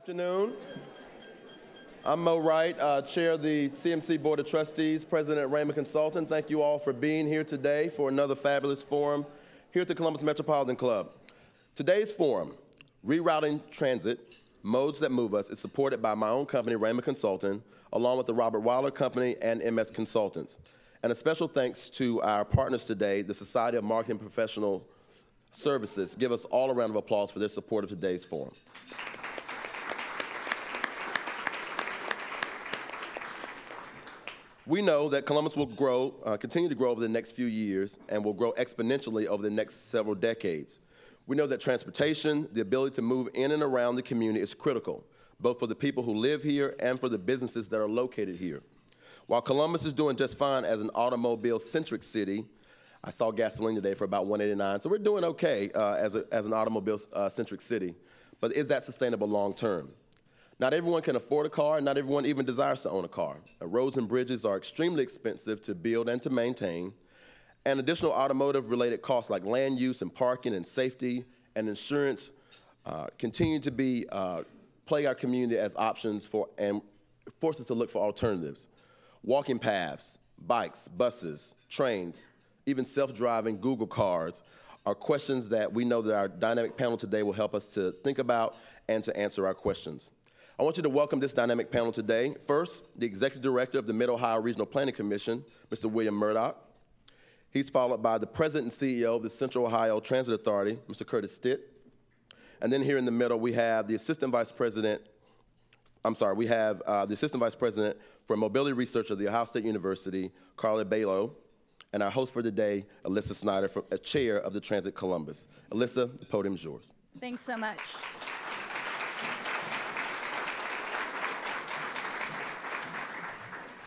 Afternoon. I'm Mo Wright, Chair of the CMC Board of Trustees, President at Raymond Consulting. Thank you all for being here today for another fabulous forum here at the Columbus Metropolitan Club. Today's forum, Rerouting Transit, Modes That Move Us, is supported by my own company, Raymond Consulting, along with the Robert Weiler Company and MS Consultants. And a special thanks to our partners today, the Society of Marketing Professional Services. Give us all a round of applause for their support of today's forum. We know that Columbus will grow, continue to grow over the next few years and will grow exponentially over the next several decades. We know that transportation, the ability to move in and around the community is critical, both for the people who live here and for the businesses that are located here. While Columbus is doing just fine as an automobile-centric city, I saw gasoline today for about $1.89, so we're doing okay as an automobile-centric city. But is that sustainable long term? Not everyone can afford a car, and not everyone even desires to own a car. Roads and bridges are extremely expensive to build and to maintain, and additional automotive-related costs like land use and parking and safety and insurance continue to plague our community as options and force us to look for alternatives. Walking paths, bikes, buses, trains, even self-driving Google cars are questions that we know that our dynamic panel today will help us to think about and to answer our questions. I want you to welcome this dynamic panel today. First, the Executive Director of the Mid-Ohio Regional Planning Commission, Mr. William Murdock. He's followed by the President and CEO of the Central Ohio Transit Authority, Mr. Curtis Stitt. And then here in the middle, we have the Assistant Vice President for Mobility Research of the Ohio State University, Carla Bailo, and our host for today, Elissa Schneider, Chair of the Transit Columbus. Elissa, the podium is yours. Thanks so much.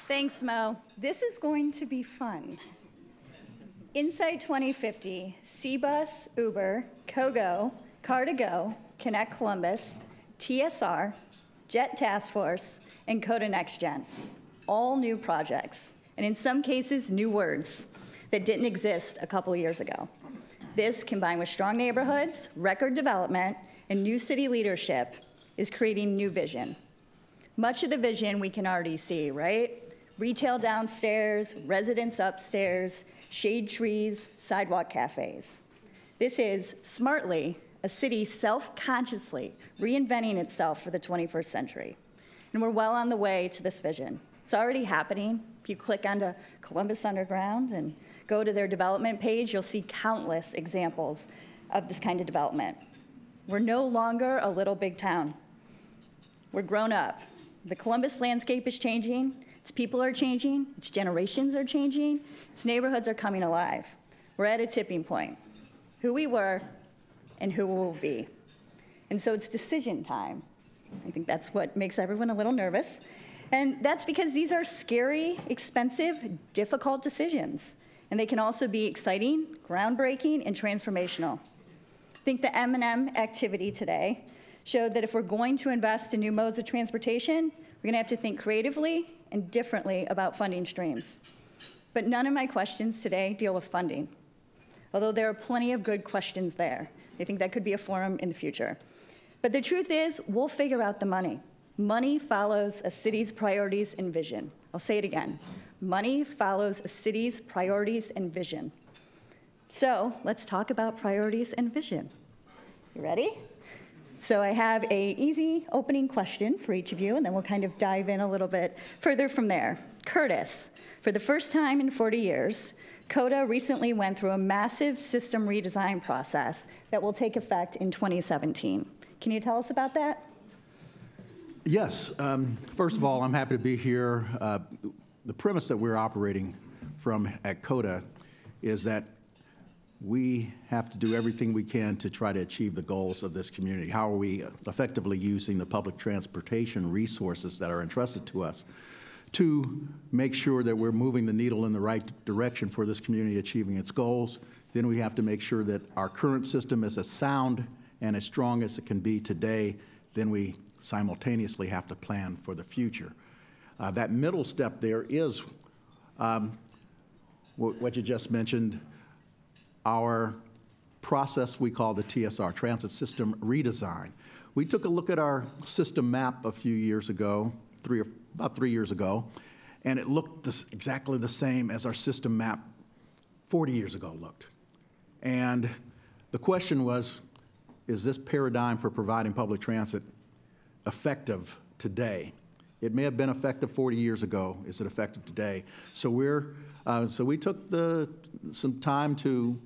Thanks, Mo. This is going to be fun. Inside 2050, C-Bus, Uber, KOGO, Car2Go, Connect Columbus, TSR, Jet Task Force, and COTA Next Gen. All new projects, and in some cases, new words that didn't exist a couple years ago. This, combined with strong neighborhoods, record development, and new city leadership, is creating new vision. Much of the vision we can already see, right? Retail downstairs, residents upstairs, shade trees, sidewalk cafes. This is, smartly, a city self-consciously reinventing itself for the 21st century. And we're well on the way to this vision. It's already happening. If you click onto Columbus Underground and go to their development page, you'll see countless examples of this kind of development. We're no longer a little big town. We're grown up. The Columbus landscape is changing. Its people are changing, its generations are changing, its neighborhoods are coming alive. We're at a tipping point. Who we were and who we will be. And so it's decision time. I think that's what makes everyone a little nervous. And that's because these are scary, expensive, difficult decisions. And they can also be exciting, groundbreaking, and transformational. I think the M&M activity today showed that if we're going to invest in new modes of transportation, we're gonna have to think creatively and differently about funding streams. But none of my questions today deal with funding, although there are plenty of good questions there. I think that could be a forum in the future. But the truth is, we'll figure out the money. Money follows a city's priorities and vision. I'll say it again. Money follows a city's priorities and vision. So let's talk about priorities and vision. You ready? So I have an easy opening question for each of you, and then we'll kind of dive in a little bit further from there. Curtis, for the first time in 40 years, COTA recently went through a massive system redesign process that will take effect in 2017. Can you tell us about that? Yes. First of all, I'm happy to be here. The premise that we're operating from at COTA is that we have to do everything we can to try to achieve the goals of this community. How are we effectively using the public transportation resources that are entrusted to us to make sure that we're moving the needle in the right direction for this community achieving its goals? Then we have to make sure that our current system is as sound and as strong as it can be today. Then we simultaneously have to plan for the future. That middle step there is what you just mentioned, our process we call the TSR, Transit System Redesign, We took a look at our system map a few years ago, about 3 years ago, and it looked exactly the same as our system map 40 years ago looked. And the question was, is this paradigm for providing public transit effective today? It may have been effective 40 years ago. Is it effective today? So we took some time to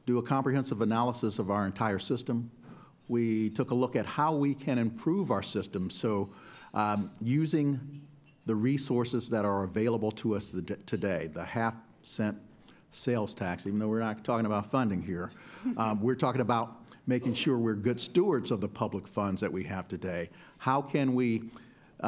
do a comprehensive analysis of our entire system. We took a look at how we can improve our system. So using the resources that are available to us today, the half-cent sales tax, even though we're not talking about funding here, we're talking about making sure we're good stewards of the public funds that we have today. How can we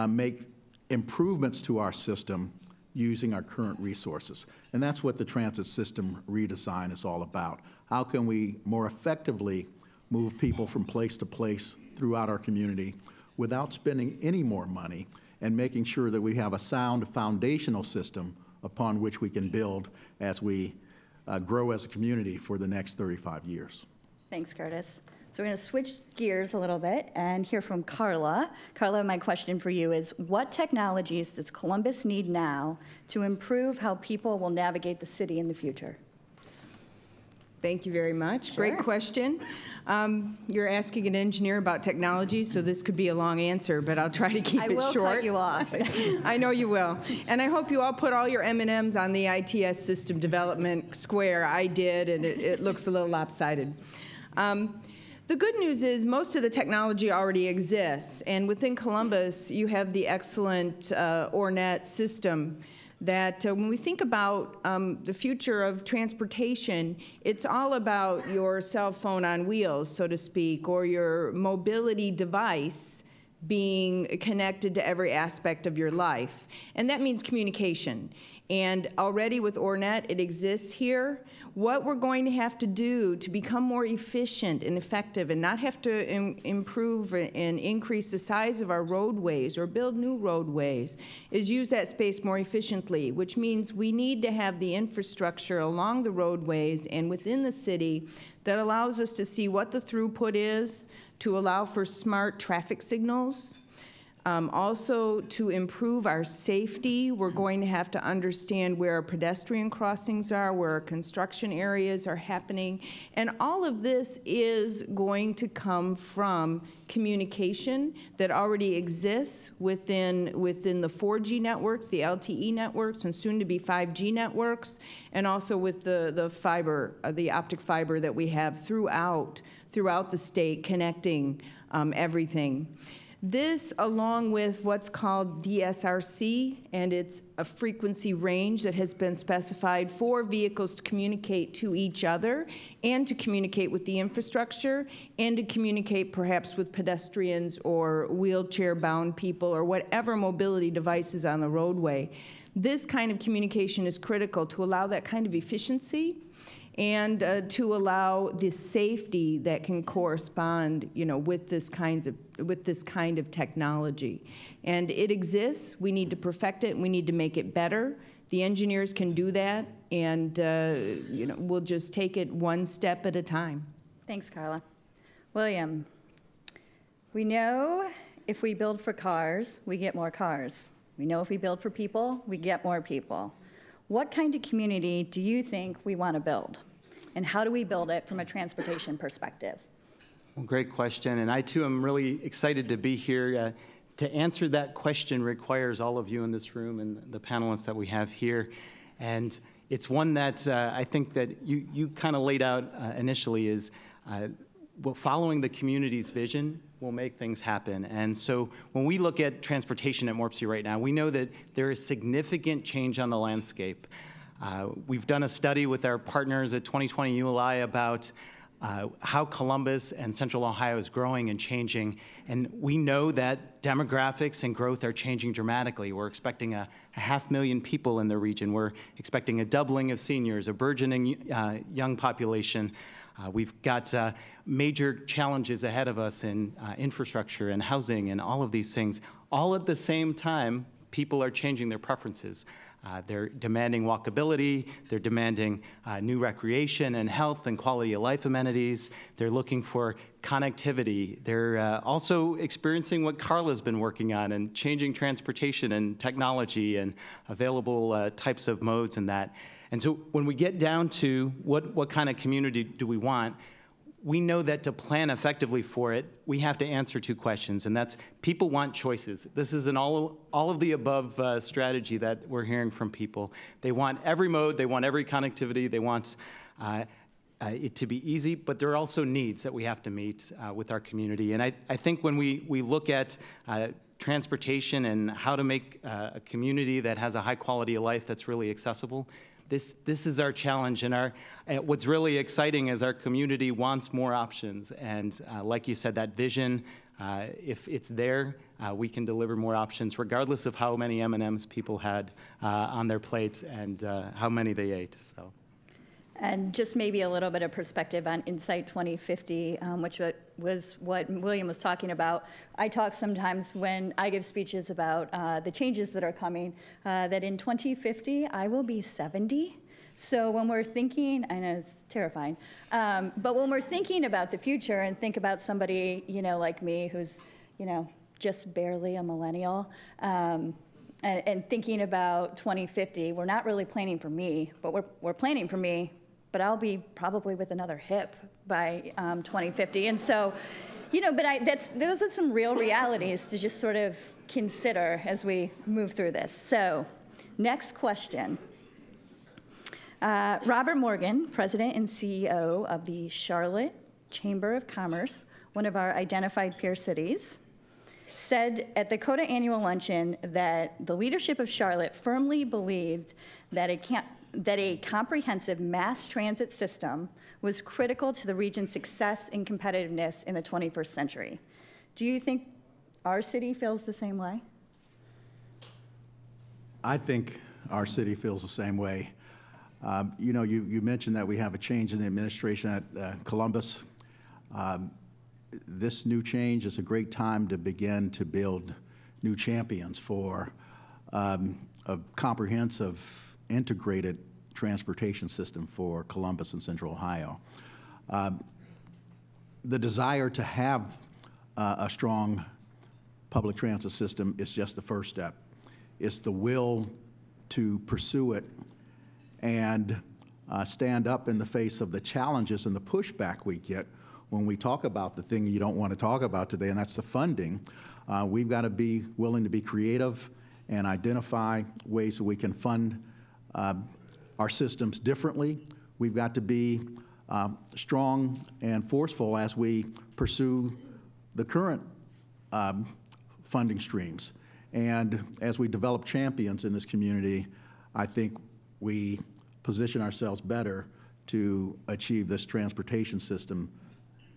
make improvements to our system using our current resources? And that's what the transit system redesign is all about. How can we more effectively move people from place to place throughout our community without spending any more money, and making sure that we have a sound foundational system upon which we can build as we grow as a community for the next 35 years. Thanks, Curtis. So we're going to switch gears a little bit and hear from Carla. Carla, my question for you is, what technologies does Columbus need now to improve how people will navigate the city in the future? Thank you very much. Sure. Great question. You're asking an engineer about technology, so this could be a long answer, but I'll try to keep it short. I will cut you off. I know you will. And I hope you all put all your M&Ms on the ITS system development square. I did, and it looks a little lopsided. The good news is most of the technology already exists, and within Columbus, you have the excellent ORNet system that when we think about the future of transportation, it's all about your cell phone on wheels, so to speak, or your mobility device being connected to every aspect of your life. And that means communication. And already with ORNet, it exists here. What we're going to have to do to become more efficient and effective and not have to improve and increase the size of our roadways or build new roadways is use that space more efficiently, which means we need to have the infrastructure along the roadways and within the city that allows us to see what the throughput is, to allow for smart traffic signals. Also, to improve our safety, we're going to have to understand where our pedestrian crossings are, where our construction areas are happening, and all of this is going to come from communication that already exists within the 4G networks, the LTE networks, and soon to be 5G networks, and also with the fiber, the optic fiber that we have throughout the state connecting everything. This, along with what's called DSRC, and it's a frequency range that has been specified for vehicles to communicate to each other and to communicate with the infrastructure and to communicate perhaps with pedestrians or wheelchair-bound people or whatever mobility devices on the roadway. This kind of communication is critical to allow that kind of efficiency and to allow the safety that can correspond, with this kind of technology. And it exists. We need to perfect it. We need to make it better. The engineers can do that, and we'll just take it one step at a time. Thanks, Carla. William, we know if we build for cars, we get more cars. We know if we build for people, we get more people. What kind of community do you think we want to build? And how do we build it from a transportation perspective? Well, great question. And I, too, am really excited to be here. To answer that question requires all of you in this room and the panelists that we have here. And it's one that I think that you kind of laid out initially is following the community's vision will make things happen. And so when we look at transportation at MORPC right now, we know that there is significant change on the landscape. We've done a study with our partners at 2020 ULI about how Columbus and Central Ohio is growing and changing. And we know that demographics and growth are changing dramatically. We're expecting a 500,000 people in the region. We're expecting a doubling of seniors, a burgeoning young population. We've got major challenges ahead of us in infrastructure and housing and all of these things, all at the same time people are changing their preferences. They're demanding walkability, they're demanding new recreation and health and quality of life amenities, they're looking for connectivity, they're also experiencing what Carla's been working on and changing transportation and technology and available types of modes and that. And so when we get down to what kind of community do we want, we know that to plan effectively for it, we have to answer two questions, and that's people want choices. This is an all of the above strategy that we're hearing from people. They want every mode, they want every connectivity, they want it to be easy, but there are also needs that we have to meet with our community. And I think when we look at transportation and how to make a community that has a high quality of life that's really accessible, this is our challenge, and what's really exciting is our community wants more options, and like you said, that vision, if it's there, we can deliver more options regardless of how many M&Ms people had on their plates and how many they ate. So. And just maybe a little bit of perspective on Insight 2050, which was what William was talking about. I talk sometimes when I give speeches about the changes that are coming, that in 2050, I will be 70. So when we're thinking, I know it's terrifying, but when we're thinking about the future and think about somebody, like me who's, just barely a millennial, and thinking about 2050, we're not really planning for me, but we're planning for me, but I'll be probably with another hip by 2050. And so, but those are some real realities to just sort of consider as we move through this. So, next question. Robert Morgan, President and CEO of the Charlotte Chamber of Commerce, one of our identified peer cities, said at the COTA annual luncheon that the leadership of Charlotte firmly believed that a comprehensive mass transit system was critical to the region's success and competitiveness in the 21st century. Do you think our city feels the same way? I think our city feels the same way. You mentioned that we have a change in the administration at Columbus. This new change is a great time to begin to build new champions for a comprehensive, integrated transportation system for Columbus and Central Ohio. The desire to have a strong public transit system is just the first step. It's the will to pursue it and stand up in the face of the challenges and the pushback we get when we talk about the thing you don't want to talk about today, and that's the funding. We've got to be willing to be creative and identify ways that we can fund our systems differently. We've got to be strong and forceful as we pursue the current funding streams. And as we develop champions in this community, I think we position ourselves better to achieve this transportation system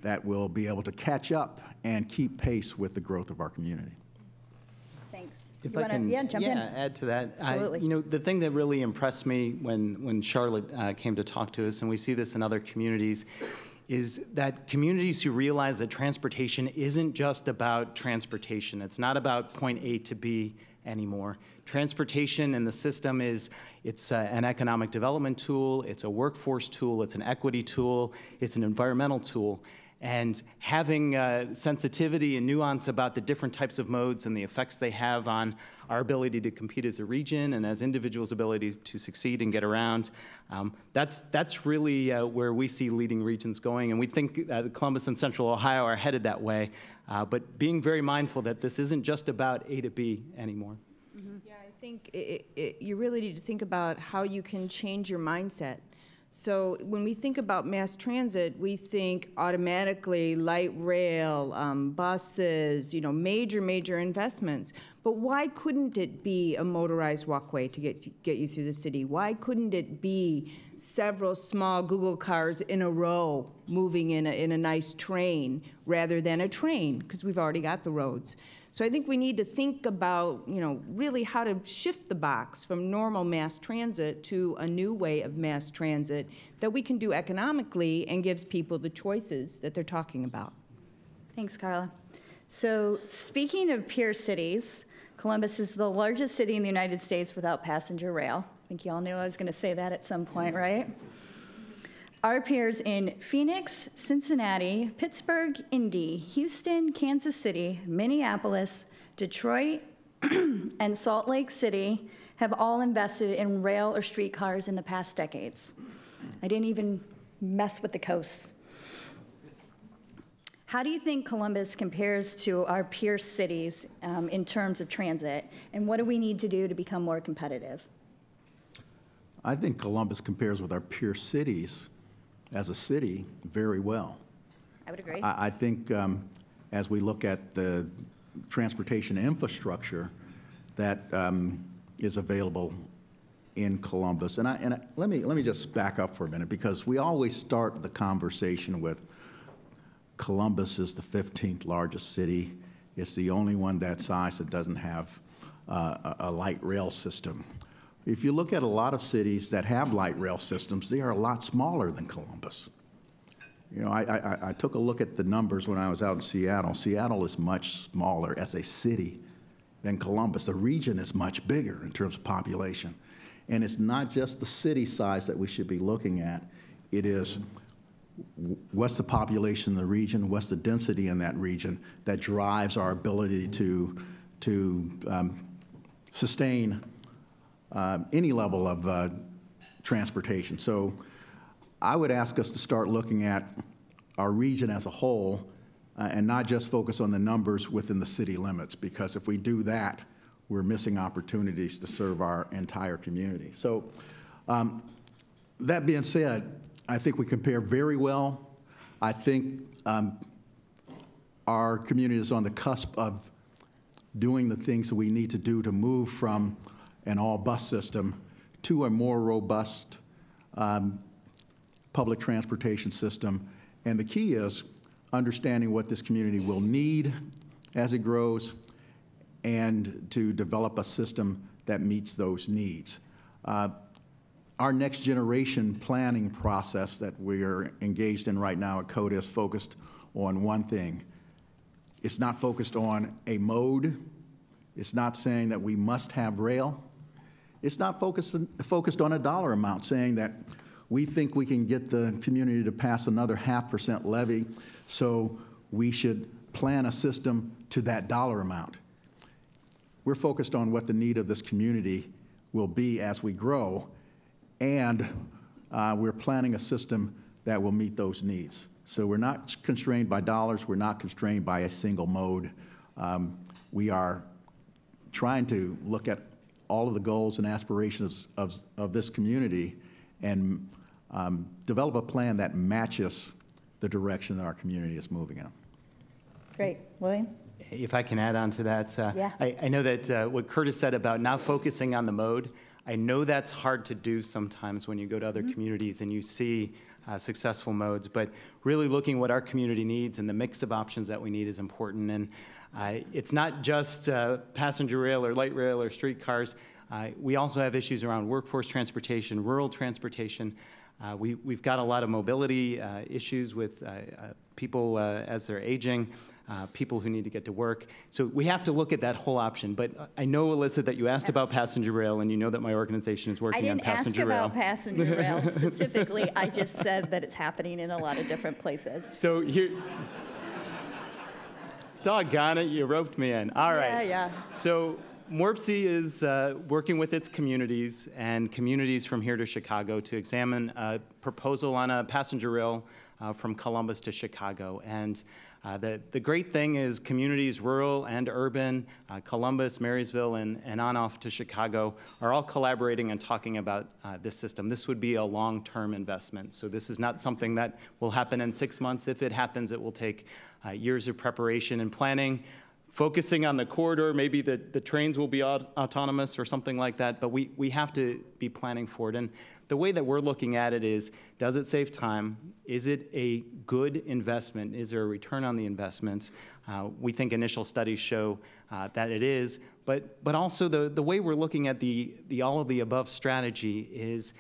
that will be able to catch up and keep pace with the growth of our community. Thanks. If I can jump in. add to that. Absolutely. The thing that really impressed me when Charlotte came to talk to us, and we see this in other communities, is that communities who realize that transportation isn't just about transportation. It's not about point A to B anymore. Transportation in the system it's an economic development tool, it's a workforce tool, it's an equity tool, it's an environmental tool. And having sensitivity and nuance about the different types of modes and the effects they have on our ability to compete as a region and as individuals' ability to succeed and get around, that's really where we see leading regions going. And we think Columbus and Central Ohio are headed that way, but being very mindful that this isn't just about A to B anymore. Mm-hmm. Yeah, I think you really need to think about how you can change your mindset. So when we think about mass transit, we think automatically light rail, buses, major investments. But why couldn't it be a motorized walkway to get you through the city? Why couldn't it be several small Google cars in a row moving in a nice train rather than a train? Because we've already got the roads. So I think we need to think about, really how to shift the box from normal mass transit to a new way of mass transit that we can do economically and gives people the choices that they're talking about. Thanks, Carla. So speaking of peer cities, Columbus is the largest city in the United States without passenger rail. I think you all knew I was going to say that at some point, right? Our peers in Phoenix, Cincinnati, Pittsburgh, Indy, Houston, Kansas City, Minneapolis, Detroit, and Salt Lake City have all invested in rail or streetcars in the past decades. I didn't even mess with the coasts. How do you think Columbus compares to our peer cities in terms of transit, and what do we need to do to become more competitive? I think Columbus compares with our peer cities as a city very well. I would agree. I think as we look at the transportation infrastructure that is available in Columbus, and let me just back up for a minute, because we always start the conversation with Columbus is the 15th largest city. It's the only one that size that doesn't have a light rail system. If you look at a lot of cities that have light rail systems, they are a lot smaller than Columbus. You know, I took a look at the numbers when I was out in Seattle. Seattle is much smaller as a city than Columbus. The region is much bigger in terms of population. And it's not just the city size that we should be looking at. It is what's the population in the region, what's the density in that region that drives our ability to sustain any level of transportation. So I would ask us to start looking at our region as a whole and not just focus on the numbers within the city limits, because if we do that, we're missing opportunities to serve our entire community. So that being said, I think we compare very well. I think our community is on the cusp of doing the things that we need to do to move from an all-bus system to a more robust public transportation system. And the key is understanding what this community will need as it grows and to develop a system that meets those needs. Our next generation planning process that we are engaged in right now at COTA is focused on one thing. It's not focused on a mode. It's not saying that we must have rail. It's not focused on a dollar amount, saying that we think we can get the community to pass another 0.5% levy, so we should plan a system to that dollar amount. We're focused on what the need of this community will be as we grow, and we're planning a system that will meet those needs. So we're not constrained by dollars. We're not constrained by a single mode. We are trying to look at all of the goals and aspirations of this community and develop a plan that matches the direction that our community is moving in. Great. William? If I can add on to that, Yeah. I know that what Curtis said about not focusing on the mode, I know that's hard to do sometimes when you go to other communities and you see successful modes, but really looking what our community needs and the mix of options that we need is important. And it's not just passenger rail or light rail or streetcars. We also have issues around workforce transportation, rural transportation. We've got a lot of mobility issues with people as they're aging, people who need to get to work. So we have to look at that whole option. But I know, Elissa, that you asked about passenger rail, and you know that my organization is working on passenger rail. I didn't ask about passenger rail specifically. I just said that it's happening in a lot of different places. So here, doggone it, you roped me in. All right. Yeah. So MORPC is working with its communities and communities from here to Chicago to examine a proposal on a passenger rail from Columbus to Chicago. And the great thing is communities, rural and urban, Columbus, Marysville, and on off to Chicago, are all collaborating and talking about this system. This would be a long-term investment. So this is not something that will happen in 6 months. If it happens, it will take years of preparation and planning, focusing on the corridor. Maybe the trains will be autonomous or something like that, but we have to be planning for it. And the way that we're looking at it is, does it save time? Is it a good investment? Is there a return on the investment? We think initial studies show that it is, but also the way we're looking at the all of the above strategy is,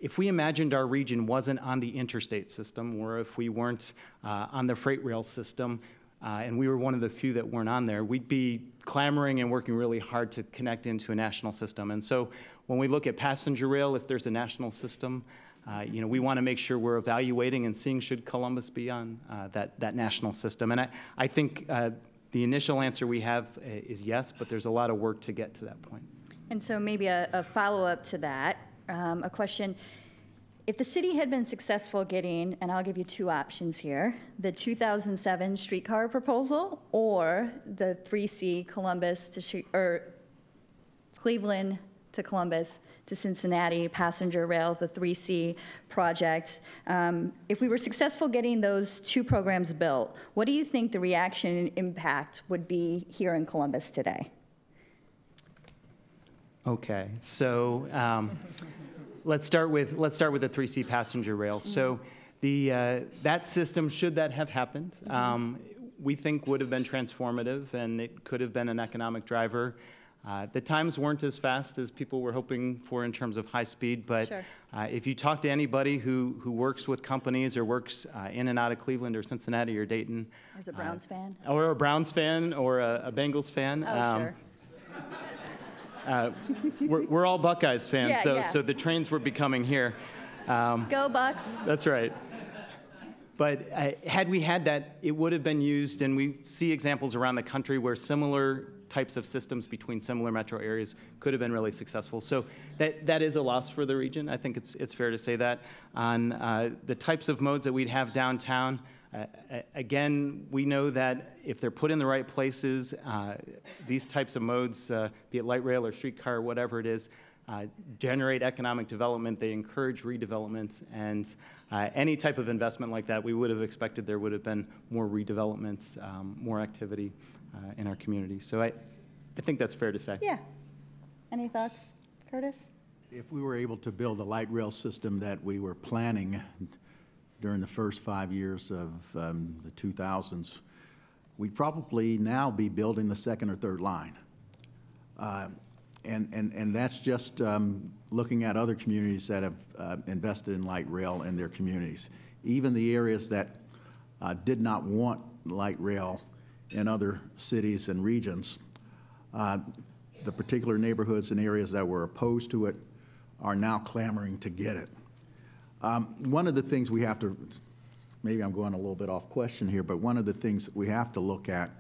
if we imagined our region wasn't on the interstate system, or if we weren't on the freight rail system, and we were one of the few that weren't on there, we'd be clamoring and working really hard to connect into a national system. And so when we look at passenger rail, if there's a national system, we want to make sure we're evaluating and seeing should Columbus be on that national system. And I think the initial answer we have is yes, but there's a lot of work to get to that point. And so maybe a follow-up to that, a question. If the city had been successful getting, and I'll give you two options here, the 2007 streetcar proposal or the 3C Columbus to Cleveland to Columbus to Cincinnati passenger rail, the 3C project. If we were successful getting those two programs built, what do you think the reaction and impact would be here in Columbus today? Okay, so let's start with the 3C passenger rail. So that system, should that have happened, we think would have been transformative, and it could have been an economic driver. The times weren't as fast as people were hoping for in terms of high speed, but Sure. If you talk to anybody who works with companies or works in and out of Cleveland or Cincinnati or Dayton. Or is a Browns fan? Or a Browns fan or a Bengals fan. Oh, sure. We're all Buckeyes fans, Yeah. so the trains were becoming here. Go Bucks. That's right. But had we had that, it would have been used, and we see examples around the country where similar types of systems between similar metro areas could have been really successful. So that is a loss for the region. I think it's fair to say that. On the types of modes that we'd have downtown, again, we know that if they're put in the right places, these types of modes, be it light rail or streetcar or whatever it is, generate economic development, they encourage redevelopment, and any type of investment like that, we would have expected there would have been more redevelopments, more activity in our community. So I think that's fair to say. Yeah. Any thoughts, Curtis? If we were able to build the light rail system that we were planning during the first 5 years of the 2000s, we'd probably now be building the second or third line. And that's just looking at other communities that have invested in light rail in their communities. Even the areas that did not want light rail in other cities and regions, the particular neighborhoods and areas that were opposed to it are now clamoring to get it. One of the things we have to, maybe I'm going a little bit off question here, but one of the things that we have to look at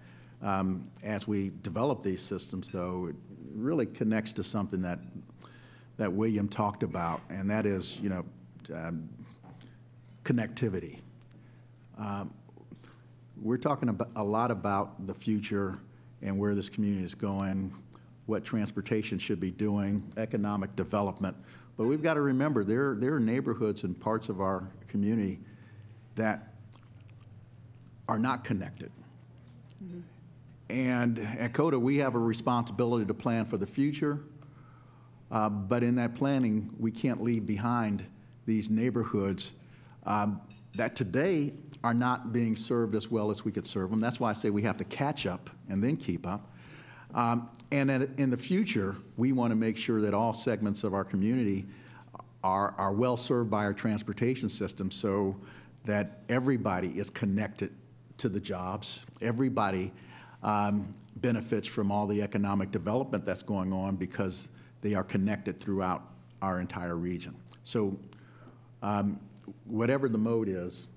as we develop these systems, though, it really connects to something that William talked about, and that is, connectivity. We're talking a lot about the future and where this community is going, what transportation should be doing, economic development. But we've got to remember there are neighborhoods and parts of our community that are not connected. Mm-hmm. And at COTA, we have a responsibility to plan for the future, but in that planning, we can't leave behind these neighborhoods that today are not being served as well as we could serve them. That's why I say we have to catch up and then keep up. And in the future, we want to make sure that all segments of our community are well served by our transportation system so that everybody is connected to the jobs. Everybody benefits from all the economic development that's going on because they are connected throughout our entire region. So whatever the mode is,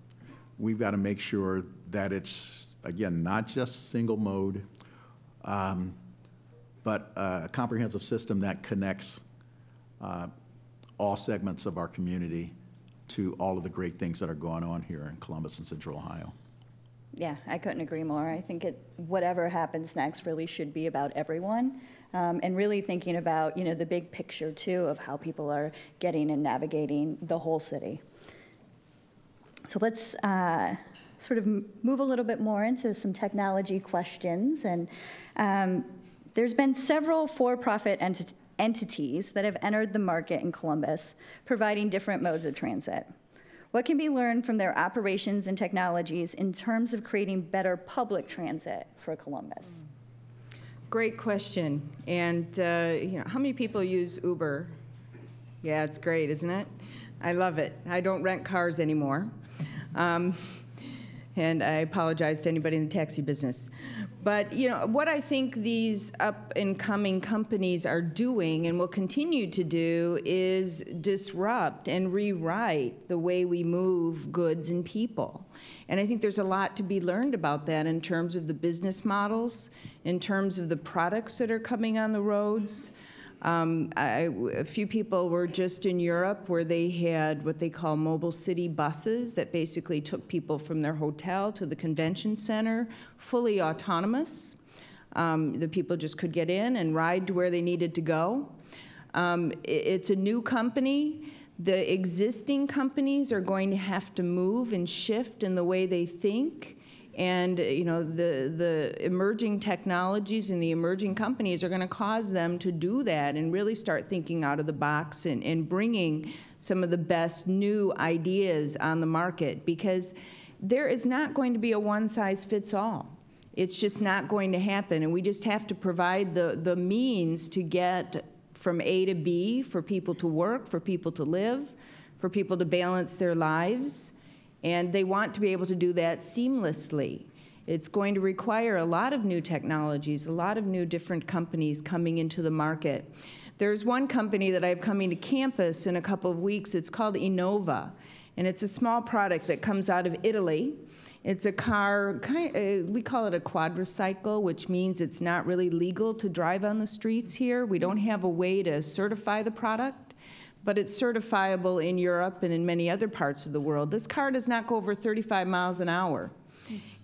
we've got to make sure that it's, again, not just single mode, but a comprehensive system that connects all segments of our community to all of the great things that are going on here in Columbus and Central Ohio. Yeah, I couldn't agree more. I think whatever happens next really should be about everyone, and really thinking about, the big picture, too, of how people are getting and navigating the whole city. So let's sort of move a little bit more into some technology questions. And there's been several for-profit entities that have entered the market in Columbus, providing different modes of transit. What can be learned from their operations and technologies in terms of creating better public transit for Columbus? Great question. And how many people use Uber? Yeah, it's great, isn't it? I love it. I don't rent cars anymore. And I apologize to anybody in the taxi business. But what I think these up-and-coming companies are doing and will continue to do is disrupt and rewrite the way we move goods and people. And I think there's a lot to be learned about that in terms of the business models, in terms of the products that are coming on the roads. A few people were just in Europe where they had what they call mobile city buses that basically took people from their hotel to the convention center, fully autonomous. The people just could get in and ride to where they needed to go. It's a new company. The existing companies are going to have to move and shift in the way they think. And the emerging technologies and the emerging companies are going to cause them to do that and really start thinking out of the box and bringing some of the best new ideas on the market, because there is not going to be a one-size-fits-all. It's just not going to happen, and we just have to provide the means to get from A to B for people to work, for people to live, for people to balance their lives. And they want to be able to do that seamlessly. It's going to require a lot of new technologies, a lot of new different companies coming into the market. There's one company that I have coming to campus in a couple of weeks. It's called Innova, and it's a small product that comes out of Italy. It's a car, we call it a quadricycle, which means it's not really legal to drive on the streets here. We don't have a way to certify the product, but it's certifiable in Europe and in many other parts of the world. This car does not go over 35 miles an hour.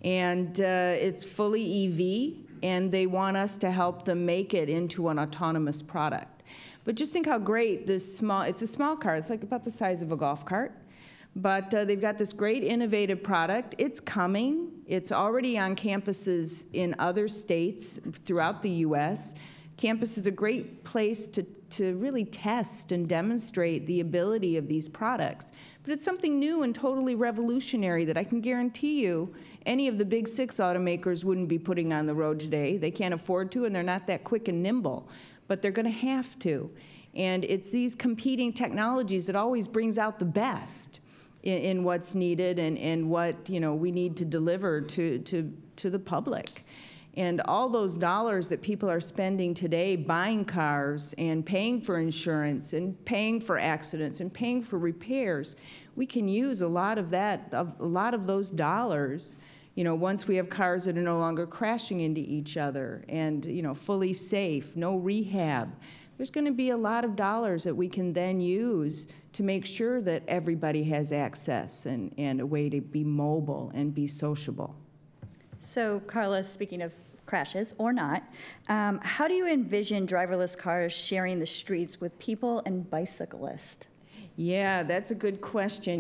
And it's fully EV, and they want us to help them make it into an autonomous product. But just think how great it's a small car. It's like about the size of a golf cart. But they've got this great innovative product. It's coming. It's already on campuses in other states throughout the U.S. Campus is a great place to really test and demonstrate the ability of these products. But it's something new and totally revolutionary that I can guarantee you any of the big 6 automakers wouldn't be putting on the road today. They can't afford to, and they're not that quick and nimble. But they're going to have to. And it's these competing technologies that always brings out the best in what's needed and what we need to deliver to the public. And all those dollars that people are spending today buying cars and paying for insurance and paying for accidents and paying for repairs, we can use a lot of those dollars, once we have cars that are no longer crashing into each other and, fully safe, no rehab. There's going to be a lot of dollars that we can then use to make sure that everybody has access and a way to be mobile and be sociable. So, Carla, speaking of crashes or not, how do you envision driverless cars sharing the streets with people and bicyclists? Yeah, that's a good question.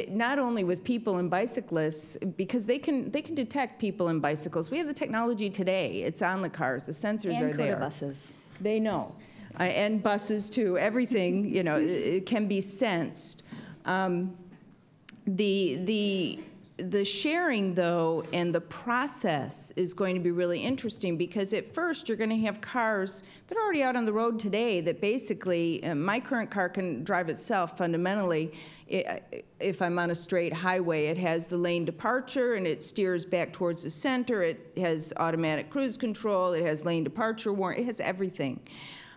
Not only with people and bicyclists, because they can detect people and bicycles. We have the technology today. It's on the cars. The sensors are there. And COTA buses. They know. And buses, too. Everything, it can be sensed. The sharing, though, and the process is going to be really interesting, because at first you're going to have cars that are already out on the road today that basically, my current car can drive itself fundamentally. If I'm on a straight highway, it has the lane departure and it steers back towards the center. It has automatic cruise control. It has lane departure warning. It has everything.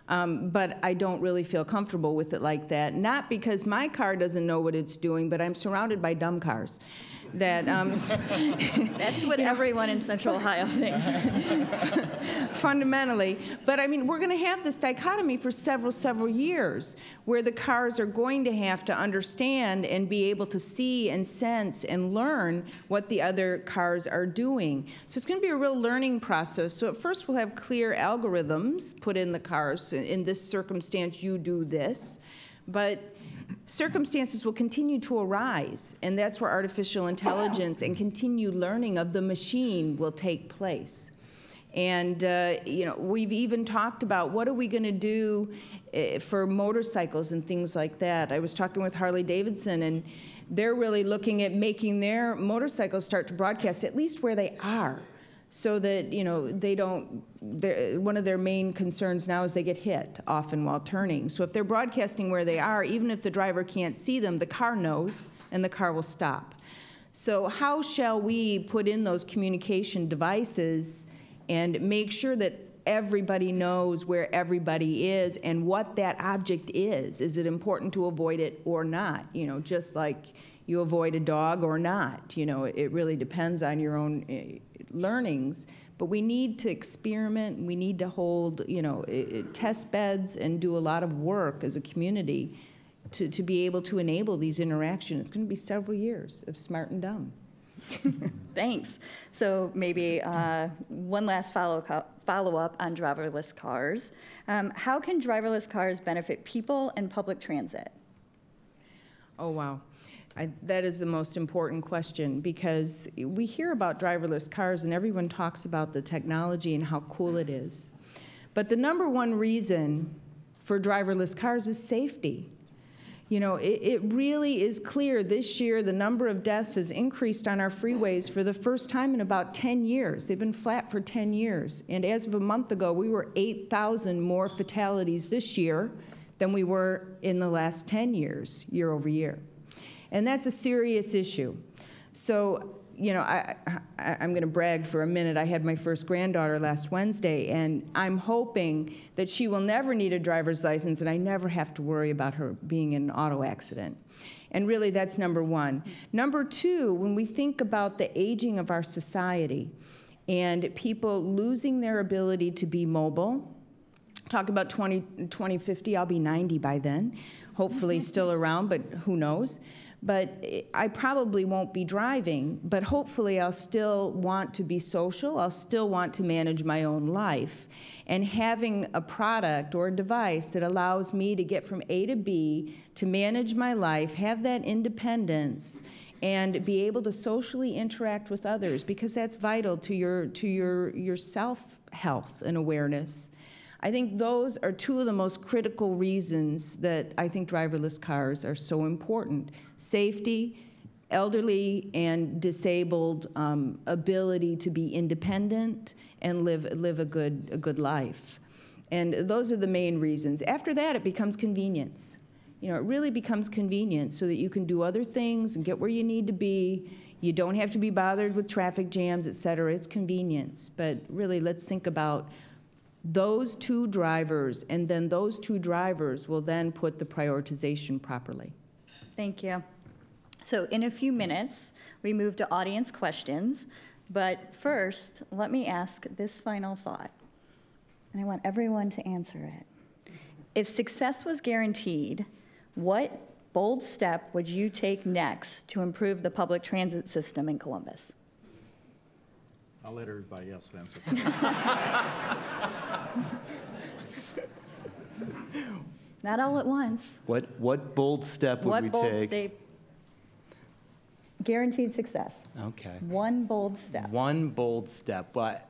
But I don't really feel comfortable with it like that. Not because my car doesn't know what it's doing, but I'm surrounded by dumb cars. That's what everyone in Central Ohio thinks. Fundamentally. But I mean, we're going to have this dichotomy for several years where the cars are going to have to understand and be able to see and sense and learn what the other cars are doing. So it's going to be a real learning process. So at first we'll have clear algorithms put in the cars. In this circumstance, you do this. But circumstances will continue to arise, and that's where artificial intelligence and continued learning of the machine will take place. And we've even talked about what are we going to do for motorcycles and things like that. I was talking with Harley Davidson, and they're really looking at making their motorcycles start to broadcast at least where they are, so that they don't. One of their main concerns now is they get hit often while turning. So if they're broadcasting where they are, even if the driver can't see them, the car knows and the car will stop. So how shall we put in those communication devices and make sure that everybody knows where everybody is and what that object is? Is it important to avoid it or not? You know, just like you avoid a dog or not. You know, it really depends on your own learnings. But we need to experiment. We need to hold, you know, test beds and do a lot of work as a community to be able to enable these interactions. It's going to be several years of smart and dumb. Thanks. So maybe one last follow-up on driverless cars. How can driverless cars benefit people and public transit? Oh, wow. That is the most important question, because we hear about driverless cars and everyone talks about the technology and how cool it is. But the number one reason for driverless cars is safety. You know, it really is clear this year the number of deaths has increased on our freeways for the first time in about 10 years. They've been flat for 10 years. And as of a month ago, we were 8,000 more fatalities this year than we were in the last 10 years, year over year. And that's a serious issue. So, you know, I'm going to brag for a minute. I had my first granddaughter last Wednesday, and I'm hoping that she will never need a driver's license and I never have to worry about her being in an auto accident. And really, that's number one. Number two, when we think about the aging of our society and people losing their ability to be mobile, talk about 2050, I'll be 90 by then, hopefully still around, but who knows. But I probably won't be driving, but hopefully I'll still want to be social. I'll still want to manage my own life. And having a product or a device that allows me to get from A to B, to manage my life, have that independence, and be able to socially interact with others, because that's vital to your self-health and awareness. I think those are two of the most critical reasons that I think driverless cars are so important. Safety, elderly and disabled ability to be independent and live a good life. And those are the main reasons. After that, it becomes convenience. You know, it really becomes convenience so that you can do other things and get where you need to be. You don't have to be bothered with traffic jams, et cetera. It's convenience. But really, let's think about those two drivers, and then those two drivers will then put the prioritization properly. Thank you. So in a few minutes, we move to audience questions. But first, let me ask this final thought. And I want everyone to answer it. If success was guaranteed, what bold step would you take next to improve the public transit system in Columbus? I'll let everybody else answer. Not all at once. What bold step would we take? What bold step? Guaranteed success. Okay. One bold step. One bold step. But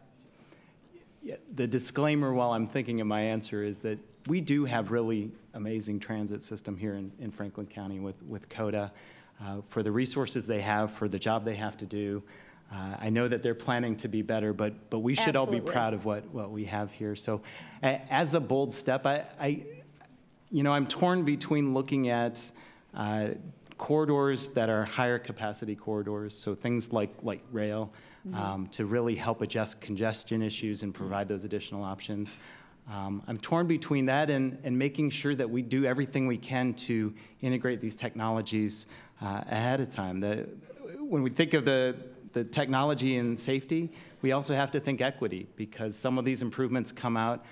the disclaimer while I'm thinking of my answer is that we do have really amazing transit system here in Franklin County with COTA for the resources they have, for the job they have to do. I know that they're planning to be better, but we should all be proud of what we have here. So as a bold step, I'm torn between looking at corridors that are higher capacity corridors, so things like rail, to really help adjust congestion issues and provide those additional options. I'm torn between that and making sure that we do everything we can to integrate these technologies ahead of time. When we think of the technology and safety, we also have to think equity, because some of these improvements come out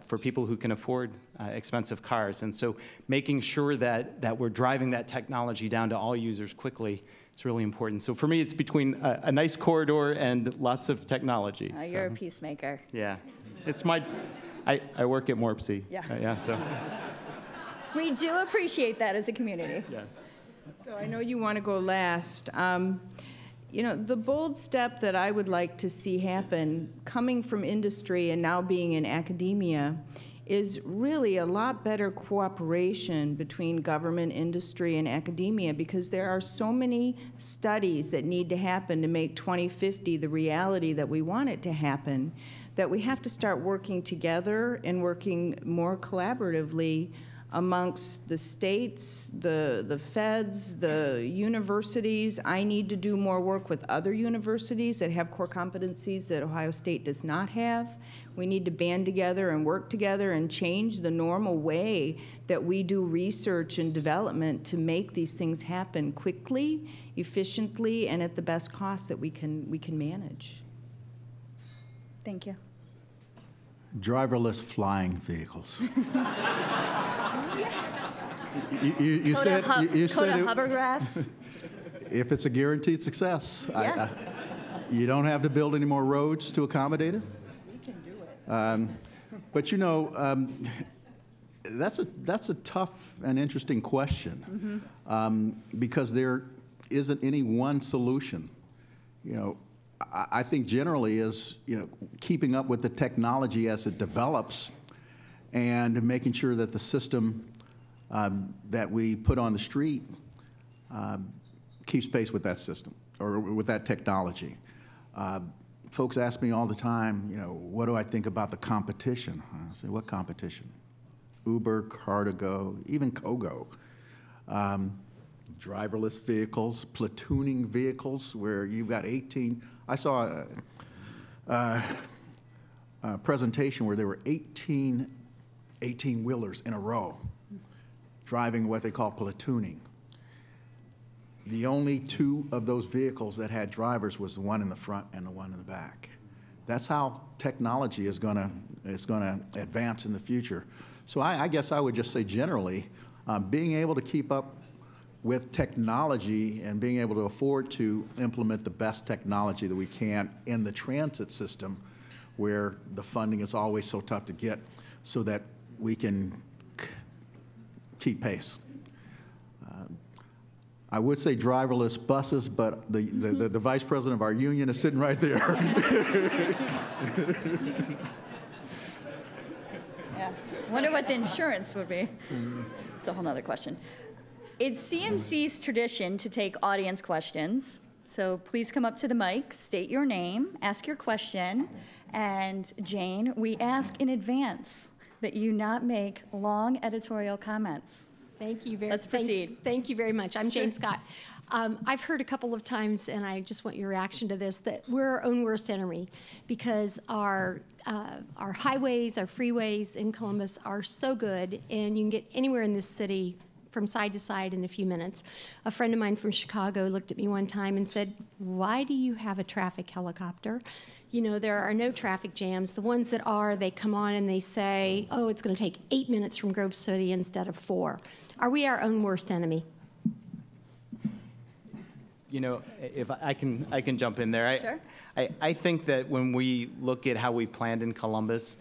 for people who can afford expensive cars. And so making sure that we're driving that technology down to all users quickly is really important. So for me, it's between a nice corridor and lots of technology. You're a peacemaker. Yeah. It's I work at MORPC. Yeah. So. We do appreciate that as a community. Yeah. So I know you want to go last. You know, the bold step that I would like to see happen, coming from industry and now being in academia, is really a lot better cooperation between government, industry, and academia, because there are so many studies that need to happen to make 2050 the reality that we want it to happen, that we have to start working together and working more collaboratively amongst the states, the feds, the universities. I need to do more work with other universities that have core competencies that Ohio State does not have. We need to band together and work together and change the normal way that we do research and development to make these things happen quickly, efficiently, and at the best cost that we can manage. Thank you. Driverless flying vehicles. You said COTA hovergraphs. If it's a guaranteed success, Yeah. you don't have to build any more roads to accommodate it. We can do it. But you know, that's a tough and interesting question, because there isn't any one solution. You know, I think generally is, you know, keeping up with the technology as it develops and making sure that the system that we put on the street keeps pace with that system or with that technology. Folks ask me all the time, you know, what do I think about the competition? I say, what competition? Uber, Car2Go, even Kogo. Driverless vehicles, platooning vehicles where you've got 18. I saw a presentation where there were 18 18-wheelers in a row driving what they call platooning. The only two of those vehicles that had drivers was the one in the front and the one in the back. That's how technology is going to advance in the future. So I guess I would just say generally, being able to keep up with technology and being able to afford to implement the best technology that we can in the transit system where the funding is always so tough to get so that we can keep pace. I would say driverless buses, but the vice president of our union is sitting right there. Yeah. Wonder what the insurance would be. It's a whole nother question. It's CMC's tradition to take audience questions. So please come up to the mic, state your name, ask your question. And Jane, we ask in advance that you not make long editorial comments. Thank you very much. Let's proceed. Thank you very much. I'm Jane Scott. I've heard a couple of times, and I just want your reaction to this, that we're our own worst enemy because our highways, our freeways in Columbus are so good, and you can get anywhere in this city from side to side in a few minutes. A friend of mine from Chicago looked at me one time and said, "Why do you have a traffic helicopter? You know, there are no traffic jams. The ones that are, they come on and they say, oh, it's going to take 8 minutes from Grove City instead of 4. Are we our own worst enemy?" You know, if I can jump in there. Sure. I think that when we look at how we planned in Columbus,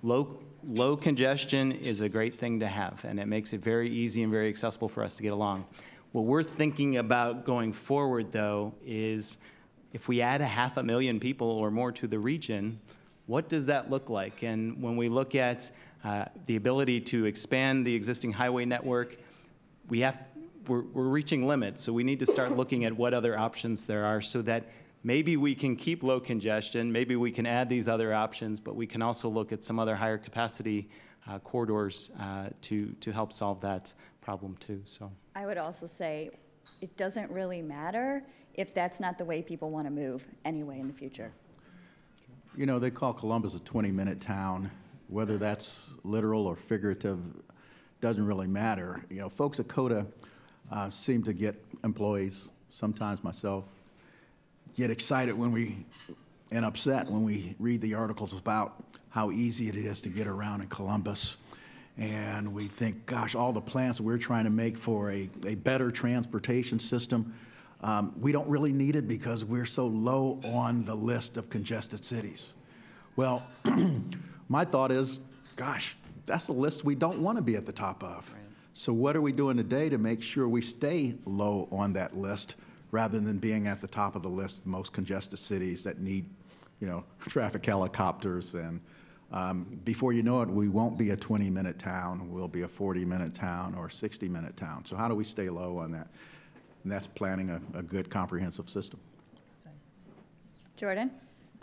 low congestion is a great thing to have, and it makes it very easy and very accessible for us to get along. What we're thinking about going forward, though, is if we add 500,000 people or more to the region, what does that look like? And when we look at the ability to expand the existing highway network, we're reaching limits, so we need to start looking at what other options there are so that maybe we can keep low congestion, maybe we can add these other options, but we can also look at some other higher capacity corridors to help solve that problem too. So I would also say it doesn't really matter if that's not the way people want to move anyway in the future. You know, they call Columbus a 20-minute town. Whether that's literal or figurative doesn't really matter. You know, folks at COTA seem to get employees, sometimes myself, get excited and upset when we read the articles about how easy it is to get around in Columbus. And we think, gosh, all the plans we're trying to make for a better transportation system, we don't really need it because we're so low on the list of congested cities. Well, my thought is, gosh, that's a list we don't want to be at the top of. Right. So what are we doing today to make sure we stay low on that list rather than being at the top of the list, the most congested cities that need, you know, traffic helicopters? And before you know it, we won't be a 20-minute town. We'll be a 40-minute town or a 60-minute town. So how do we stay low on that? And that's planning a good comprehensive system. Jordan?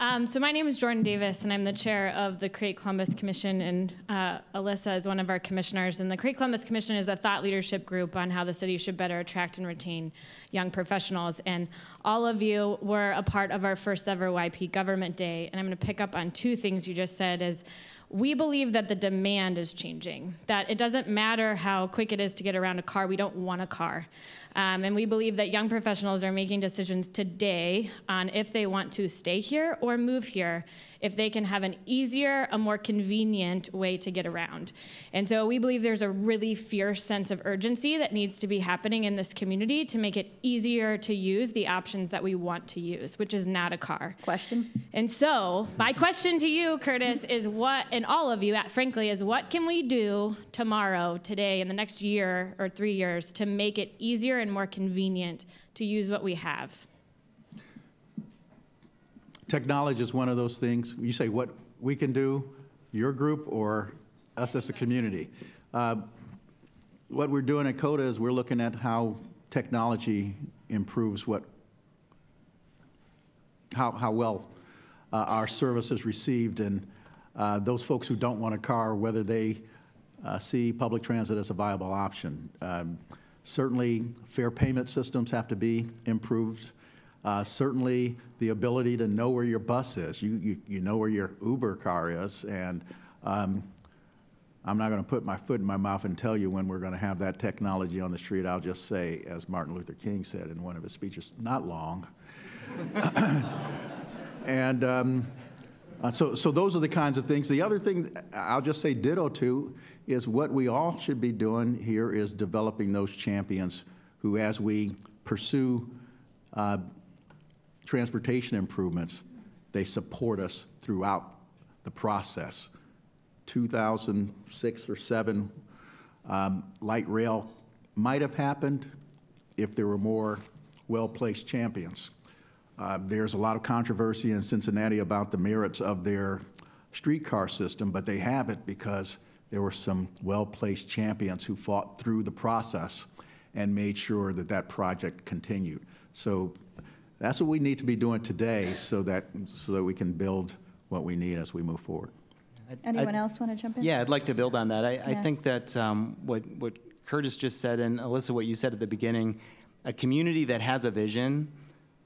So my name is Jordan Davis, and I'm the chair of the Create Columbus Commission, and Elissa is one of our commissioners. And the Create Columbus Commission is a thought leadership group on how the city should better attract and retain young professionals. And all of you were a part of our first ever YP Government Day. And I'm going to pick up on two things you just said. Is we believe that the demand is changing, that it doesn't matter how quick it is to get around a car, we don't want a car. And we believe that young professionals are making decisions today on if they want to stay here or move here, if they can have an easier, a more convenient way to get around. And so we believe there's a really fierce sense of urgency that needs to be happening in this community to make it easier to use the options that we want to use, which is not a car. Question? And so my question to you, Curtis, is what, and all of you, frankly, is what can we do tomorrow, today, in the next year or 3 years to make it easier and more convenient to use what we have? Technology is one of those things. You say what we can do, your group or us as a community. What we're doing at COTA is we're looking at how technology improves how well our service is received, and those folks who don't want a car, whether they see public transit as a viable option. Certainly, fare payment systems have to be improved. Certainly, the ability to know where your bus is. You know where your Uber car is, and I'm not going to put my foot in my mouth and tell you when we're going to have that technology on the street. I'll just say, as Martin Luther King said in one of his speeches, not long. And so those are the kinds of things. The other thing I'll just say ditto to is what we all should be doing here is developing those champions who, as we pursue transportation improvements, they support us throughout the process. 2006 or 7, light rail might have happened if there were more well-placed champions. There's a lot of controversy in Cincinnati about the merits of their streetcar system, but they have it because there were some well-placed champions who fought through the process and made sure that that project continued. So that's what we need to be doing today so that we can build what we need as we move forward. Anyone else want to jump in? Yeah, I'd like to build on that. I think that what Curtis just said, and Elissa, what you said at the beginning, a community that has a vision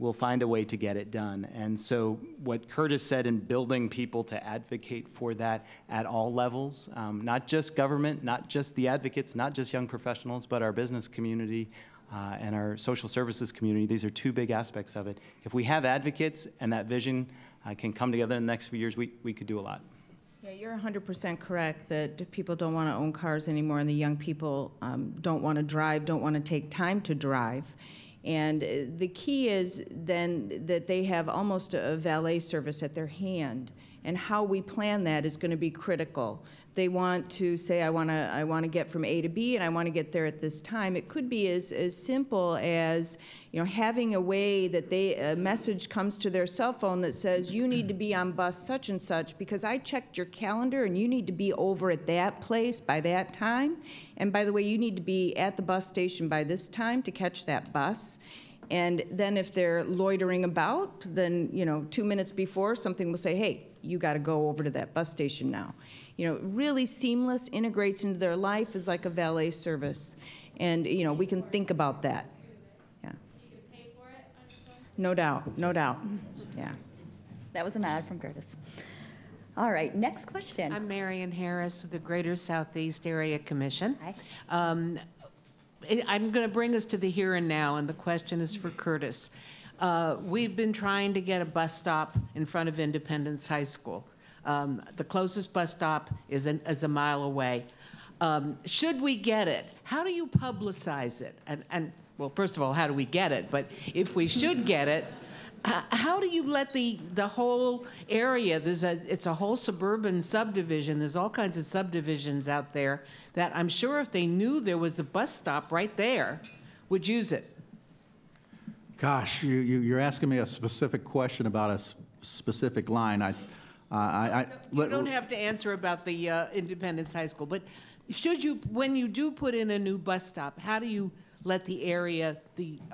will find a way to get it done. And so what Curtis said in building people to advocate for that at all levels, not just government, not just the advocates, not just young professionals, but our business community and our social services community. These are two big aspects of it. If we have advocates and that vision can come together in the next few years, we could do a lot. Yeah, you're 100% correct that people don't want to own cars anymore, and the young people don't want to drive, don't want to take time to drive. And the key is then that they have almost a valet service at their hand, and how we plan that is going to be critical. They want to say, I want to get from A to B, and I want to get there at this time. It could be as simple as, you know, having a way that a message comes to their cell phone that says, you need to be on bus such and such because I checked your calendar and you need to be over at that place by that time. And by the way, you need to be at the bus station by this time to catch that bus. And then if they're loitering about, then, you know, 2 minutes before, something will say, hey, you got to go over to that bus station now. You know, really seamless, integrates into their life, is like a valet service. And, you know, we can think about that. Yeah. You can pay for it, I'm sure. No doubt, no doubt. Yeah. That was a nod from Curtis. All right, next question. I'm Marion Harris with the Greater Southeast Area Commission. Hi. I'm going to bring us to the here and now, and the question is for Curtis. We've been trying to get a bus stop in front of Independence High School. The closest bus stop is a mile away. Should we get it? How do you publicize it? And well, first of all, how do we get it? But if we should get it, how do you let the whole area, it's a whole suburban subdivision, there's all kinds of subdivisions out there that I'm sure if they knew there was a bus stop right there, would use it. Gosh, you're asking me a specific question about a specific line. You don't have to answer about the Independence High School, but should you, when you do put in a new bus stop, how do you let the area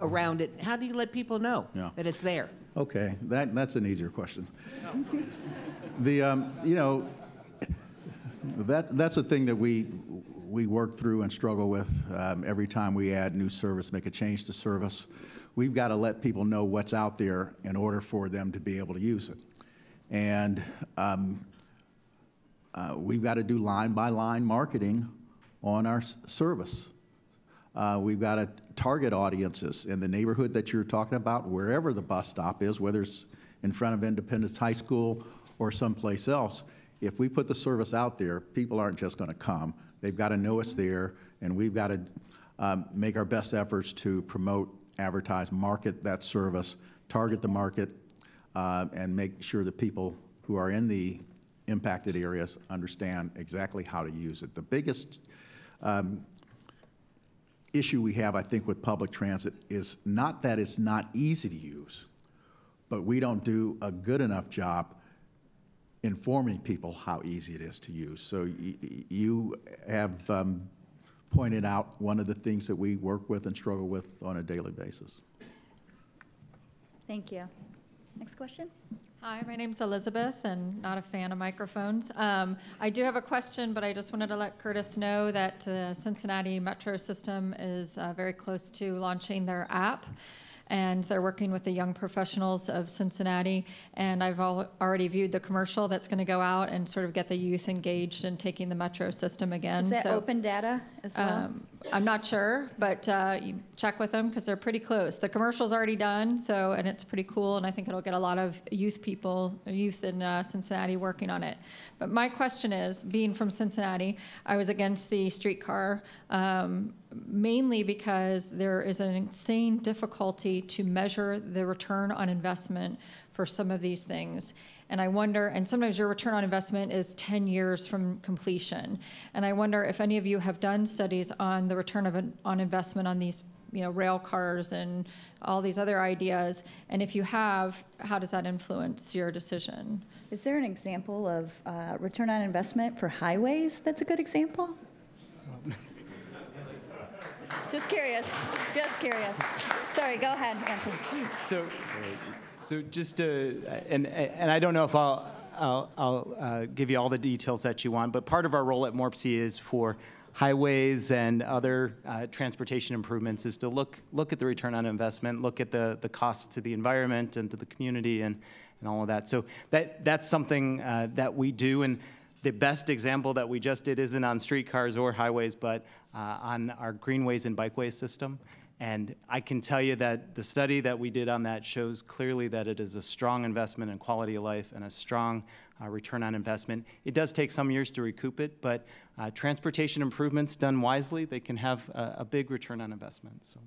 around it, how do you let people know that it's there? Okay, that's an easier question. You know, that's a thing that we work through and struggle with every time we add new service, make a change to service. We've got to let people know what's out there in order for them to be able to use it. And we've got to do line-by-line marketing on our service. We've got to target audiences in the neighborhood that you're talking about, wherever the bus stop is, whether it's in front of Independence High School or someplace else. If we put the service out there, people aren't just going to come. They've got to know it's there, and we've got to make our best efforts to promote, advertise, market that service, target the market, and make sure that people who are in the impacted areas understand exactly how to use it. The biggest issue we have, I think, with public transit is not that it's not easy to use, but we don't do a good enough job informing people how easy it is to use. So you have pointed out one of the things that we work with and struggle with on a daily basis. Thank you. Next question. Hi, my name's Elizabeth, and not a fan of microphones. I do have a question, but I just wanted to let Curtis know that the Cincinnati Metro system is very close to launching their app, and they're working with the young professionals of Cincinnati. And I've already viewed the commercial that's going to go out and sort of get the youth engaged in taking the Metro system again. Is that open data as well? I'm not sure, but you check with them because they're pretty close. The commercial's already done, and it's pretty cool, and I think it'll get a lot of youth in Cincinnati working on it. But my question is, being from Cincinnati, I was against the streetcar mainly because there is an insane difficulty to measure the return on investment for some of these things. And I wonder, and sometimes your return on investment is 10 years from completion. And I wonder if any of you have done studies on the return on investment on these, rail cars and all these other ideas. And if you have, how does that influence your decision? Is there an example of return on investment for highways that's a good example? Just curious. Sorry, go ahead, Anthony. So just to, and I don't know if I'll give you all the details that you want, but part of our role at MORPC is for highways and other transportation improvements is to look at the return on investment, look at the costs to the environment and to the community and all of that. So that's something that we do. And the best example that we just did isn't on streetcars or highways, but on our greenways and bikeways system. And I can tell you that the study that we did on that shows clearly that it is a strong investment in quality of life and a strong return on investment. It does take some years to recoup it, but transportation improvements done wisely, they can have a big return on investment. So.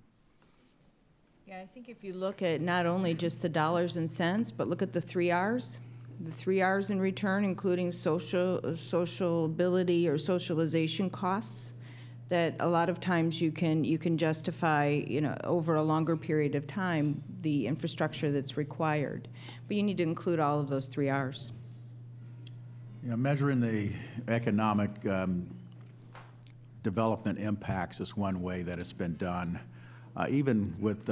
Yeah, I think if you look at not only just the dollars and cents, but look at the 3 R's. The 3 R's in return, including sociability or socialization costs, that a lot of times you can justify, over a longer period of time, the infrastructure that's required. But you need to include all of those 3 R's. Measuring the economic development impacts is one way that it's been done. Even with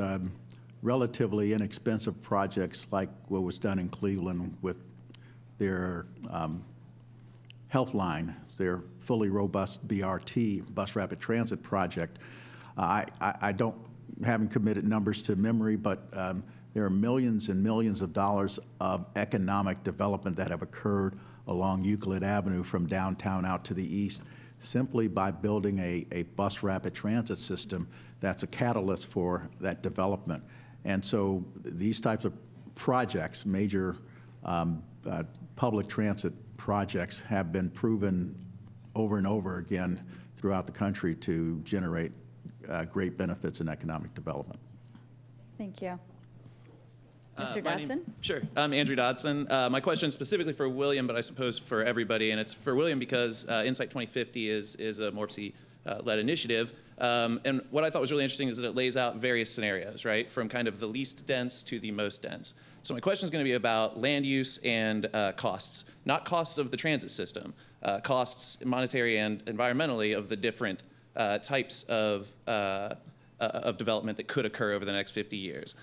relatively inexpensive projects like what was done in Cleveland with their Health Line, their fully robust BRT, bus rapid transit project. I haven't committed numbers to memory, but there are millions and millions of dollars of economic development that have occurred along Euclid Avenue from downtown out to the east simply by building a bus rapid transit system that's a catalyst for that development. And so these types of projects, major public transit projects, have been proven over and over again throughout the country to generate great benefits in economic development. Thank you. Mr. Dodson? Sure. I'm Andrew Dodson. My question is specifically for William, but I suppose for everybody. And it's for William because Insight 2050 is a MORPC-led initiative. And what I thought was really interesting is that it lays out various scenarios, right, from kind of the least dense to the most dense. So my question is going to be about land use and costs, not costs of the transit system, costs monetary and environmentally of the different types of of development that could occur over the next 50 years.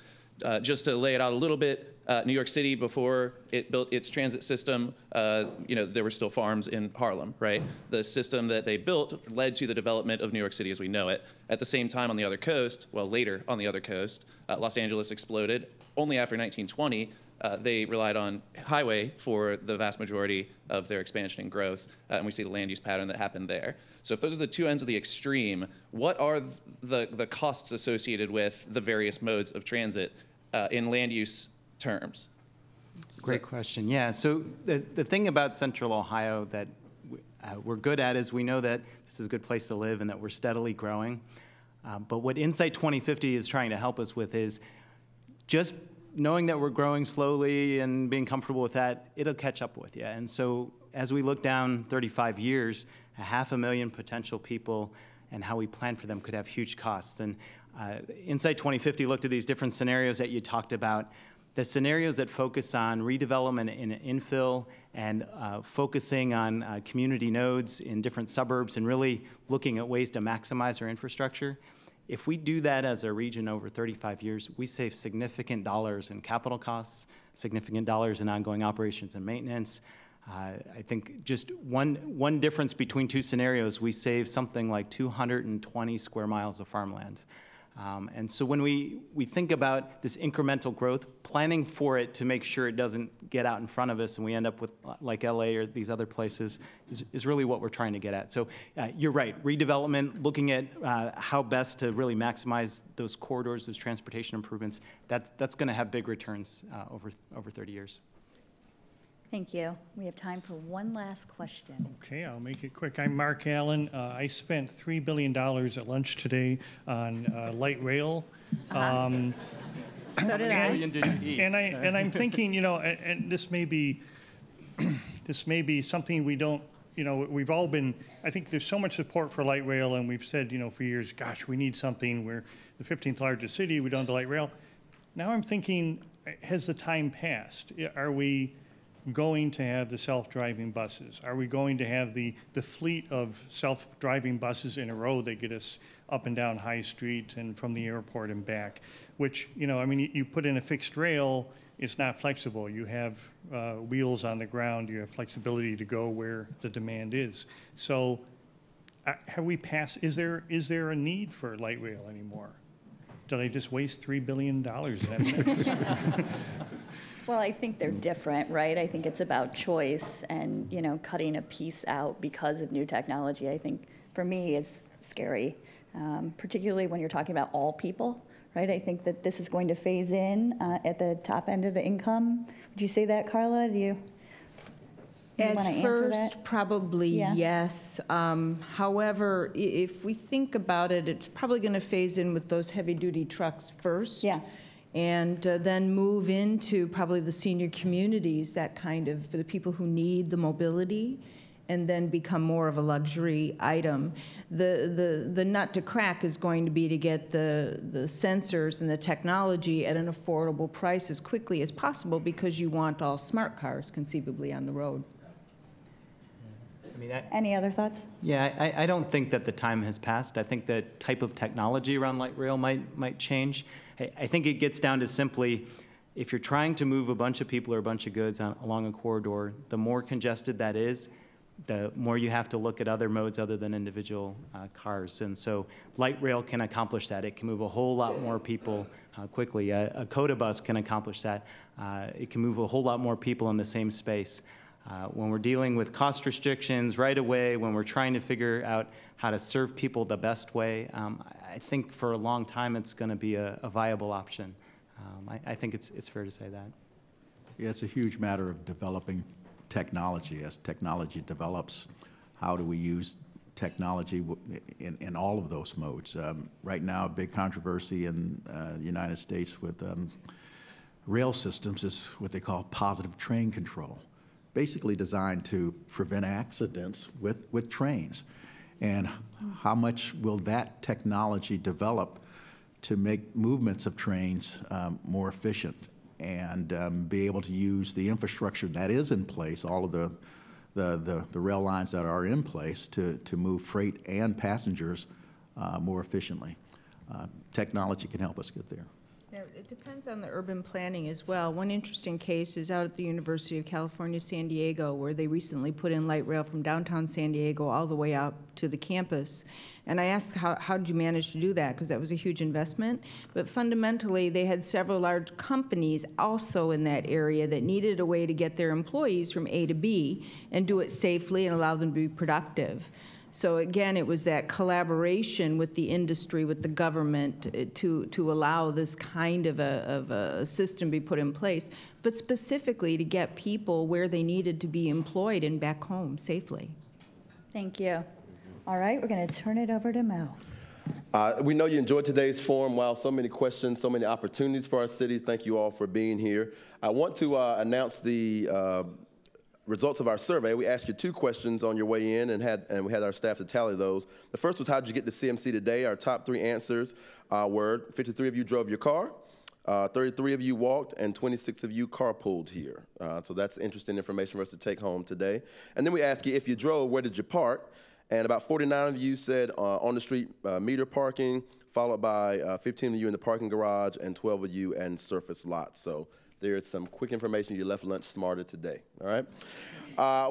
Just to lay it out a little bit, New York City, before it built its transit system, there were still farms in Harlem, right? The system that they built led to the development of New York City as we know it. At the same time, on the other coast, well, later on the other coast, Los Angeles exploded. Only after 1920, they relied on highway for the vast majority of their expansion and growth, and we see the land use pattern that happened there. So if those are the two ends of the extreme, what are the costs associated with the various modes of transit in land use terms? Great question. Yeah, so the thing about Central Ohio that we're good at is we know that this is a good place to live and that we're steadily growing. But what Insight 2050 is trying to help us with is just knowing that we're growing slowly and being comfortable with that, it'll catch up with you. And so as we look down 35 years, 500,000 potential people and how we plan for them could have huge costs. And Insight 2050 looked at these different scenarios that you talked about. The scenarios that focus on redevelopment in infill and focusing on community nodes in different suburbs and really looking at ways to maximize our infrastructure. If we do that as a region over 35 years, we save significant dollars in capital costs, significant dollars in ongoing operations and maintenance. I think just one difference between two scenarios, we save something like 220 square miles of farmland. And so when we think about this incremental growth, planning for it to make sure it doesn't get out in front of us and we end up with like LA or these other places is really what we're trying to get at. So you're right, redevelopment, looking at how best to really maximize those corridors, those transportation improvements, that's going to have big returns over 30 years. Thank you. We have time for one last question. Okay, I'll make it quick. I'm Mark Allen. I spent $3 billion at lunch today on light rail. So did I. And I'm thinking, and this may be something we don't, we've all been, I think there's so much support for light rail, and we've said, for years, gosh, we need something. We're the 15th largest city. We don't have the light rail. Now I'm thinking, has the time passed? Are we going to have the self-driving buses? Are we going to have the fleet of self-driving buses in a row that get us up and down High Street and from the airport and back? Which, you put in a fixed rail, it's not flexible. You have wheels on the ground. You have flexibility to go where the demand is. So have we passed, is there a need for light rail anymore? Did I just waste $3 billion? Well, I think they're different, right? I think it's about choice and, cutting a piece out because of new technology. I think, for me, it's scary, particularly when you're talking about all people, right? I think that this is going to phase in at the top end of the income. Would you say that, Carla? Do you want to answer that? At first, probably yes. However, if we think about it, it's probably going to phase in with those heavy-duty trucks first. Yeah. And then move into probably the senior communities, that kind of, for the people who need the mobility, and then become more of a luxury item. The nut to crack is going to be to get the sensors and the technology at an affordable price as quickly as possible, because you want all smart cars conceivably on the road. Any other thoughts? Yeah, I don't think that the time has passed. I think the type of technology around light rail might change. I think it gets down to simply, if you're trying to move a bunch of people or a bunch of goods along a corridor, the more congested that is, the more you have to look at other modes other than individual cars. And so light rail can accomplish that. It can move a whole lot more people quickly. A COTA bus can accomplish that. It can move a whole lot more people in the same space. When we're dealing with cost restrictions right away, when we're trying to figure out how to serve people the best way, I think for a long time it's going to be a viable option. I think it's fair to say that. Yeah, it's a huge matter of developing technology. As technology develops, how do we use technology in all of those modes? Right now, a big controversy in the United States with rail systems is what they call positive train control, basically designed to prevent accidents with trains. And how much will that technology develop to make movements of trains more efficient and be able to use the infrastructure that is in place, all of the rail lines that are in place to move freight and passengers more efficiently? technology can help us get there. Now, it depends on the urban planning as well. One interesting case is out at the University of California, San Diego, where they recently put in light rail from downtown San Diego all the way out to the campus. And I asked, how did you manage to do that? Because that was a huge investment. But fundamentally, they had several large companies also in that area that needed a way to get their employees from A to B and do it safely and allow them to be productive. So again, it was that collaboration with the industry, with the government, to allow this kind of a system be put in place, but specifically to get people where they needed to be employed and back home safely. Thank you. All right, we're going to turn it over to Mo. We know you enjoyed today's forum. Wow, so many questions, so many opportunities for our city. Thank you all for being here. I want to announce the results of our survey. We asked you 2 questions on your way in, and we had our staff to tally those. The first was, how did you get to CMC today? Our top 3 answers were 53 of you drove your car, 33 of you walked, and 26 of you carpooled here. So that's interesting information for us to take home today. And then we asked you, if you drove, where did you park? And about 49 of you said on the street meter parking, followed by 15 of you in the parking garage, and 12 of you in surface lots. So there's some quick information. You left lunch smarter today, all right?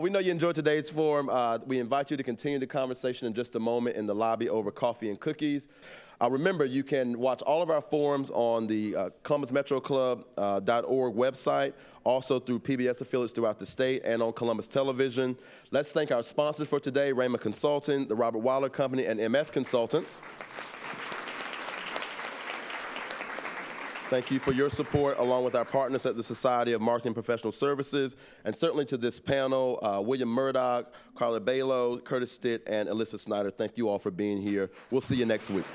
We know you enjoyed today's forum. We invite you to continue the conversation in just a moment in the lobby over coffee and cookies. Remember, you can watch all of our forums on the ColumbusMetroClub.org website, also through PBS affiliates throughout the state and on Columbus Television. Let's thank our sponsors for today, Raymond Consulting, the Robert Weiler Company, and MS Consultants. Thank you for your support, along with our partners at the Society of Marketing Professional Services, and certainly to this panel, William Murdock, Carla Bailo, Curtis Stitt, and Elissa Schneider. Thank you all for being here. We'll see you next week.